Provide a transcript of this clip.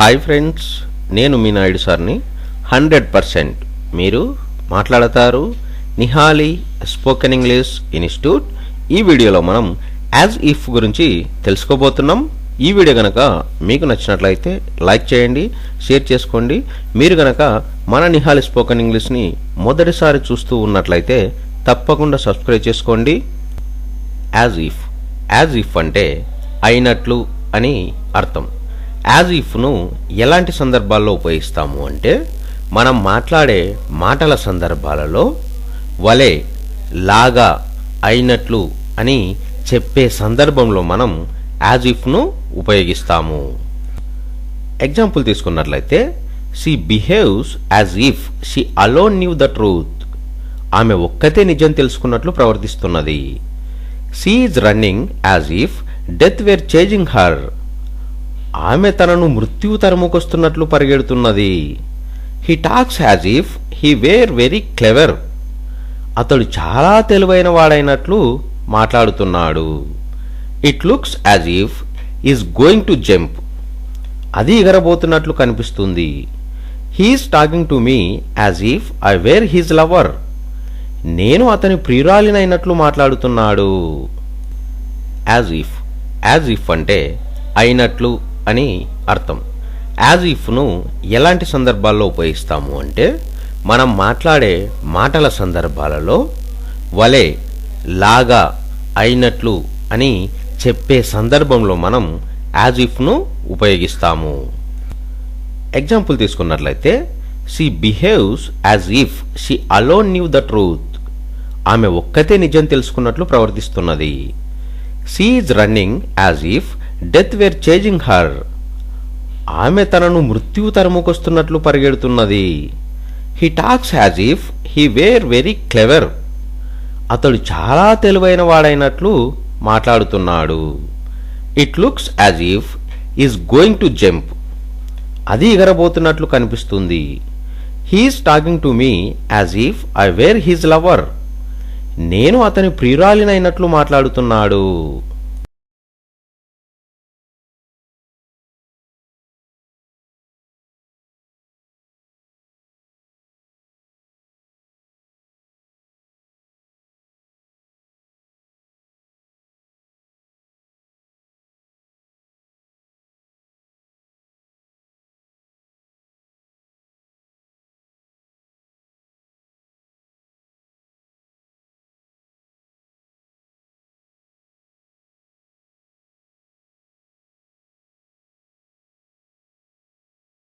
Hi friends, నేను మీ నాయుడు సార్ని. 100% మీరు మాట్లాడతారు నిహాలి స్పోకెన్ ఇంగ్లీష్ ఇన్స్టిట్యూట్. ఈ వీడియోలో మనం యాజ్ ఇఫ్ గురించి తెలుసుకోబోతున్నాం. ఈ వీడియో కనుక మీకు నచ్చినట్లయితే లైక్ చేయండి, షేర్ చేసుకోండి. మీరు కనుక మన నిహాలి స్పోకెన్ ఇంగ్లీష్ని మొదటిసారి చూస్తూ ఉన్నట్లయితే తప్పకుండా సబ్స్క్రైబ్ చేసుకోండి. యాజ్ ఇఫ్ అంటే అయినట్లు అని అర్థం. యాజ్ ఇఫ్ను ఎలాంటి సందర్భాల్లో ఉపయోగిస్తాము అంటే, మనం మాట్లాడే మాటల సందర్భాలలో వలె, లాగా, అయినట్లు అని చెప్పే సందర్భంలో మనం యాజ్ ఇఫ్ను ఉపయోగిస్తాము. ఎగ్జాంపుల్ తీసుకున్నట్లయితే, she behaves as if she alone knew the truth. ఆమె ఒక్కతే నిజం తెలుసుకున్నట్లు ప్రవర్తిస్తున్నది. She is running as if death were chasing her. ఆమె తనను మృత్యువు తరుముకొస్తున్నట్లు పరిగెడుతున్నది. He talks as if he were very clever. అతడు చాలా తెలివైన వాడైనట్లు మాట్లాడుతున్నాడు. It looks as if is going to jump. అది ఎగరబోతున్నట్లు కనిపిస్తుంది. He is talking to me as if I were his lover. నేను అతని ప్రియురాలినైనట్లు మాట్లాడుతున్నాడు. యాజ్ ఇఫ్ అంటే అయినట్లు అని అర్థం. యాజ్ ఇఫ్ను ఎలాంటి సందర్భాల్లో ఉపయోగిస్తాము అంటే, మనం మాట్లాడే మాటల సందర్భాలలో వలె, లాగా, అయినట్లు అని చెప్పే సందర్భంలో మనం యాజ్ ఇఫ్ను ఉపయోగిస్తాము. ఎగ్జాంపుల్ తీసుకున్నట్లయితే, she behaves as if she alone knew the truth. ఆమె ఒక్కతే నిజం తెలుసుకున్నట్లు ప్రవర్తిస్తున్నది. She is running as if death were chasing her. ఆమె తనను మృత్యువు తరుముకొస్తున్నట్లు పరిగెడుతున్నది. He talks as if he were very clever. అతడు చాలా తెలివైన వాడైనట్లు మాట్లాడుతున్నాడు. It looks as if is going to jump. అది ఎగరబోతున్నట్లు కనిపిస్తుంది. He is talking to me as if I were his lover. నేను అతని ప్రియురాలినైనట్లు మాట్లాడుతున్నాడు.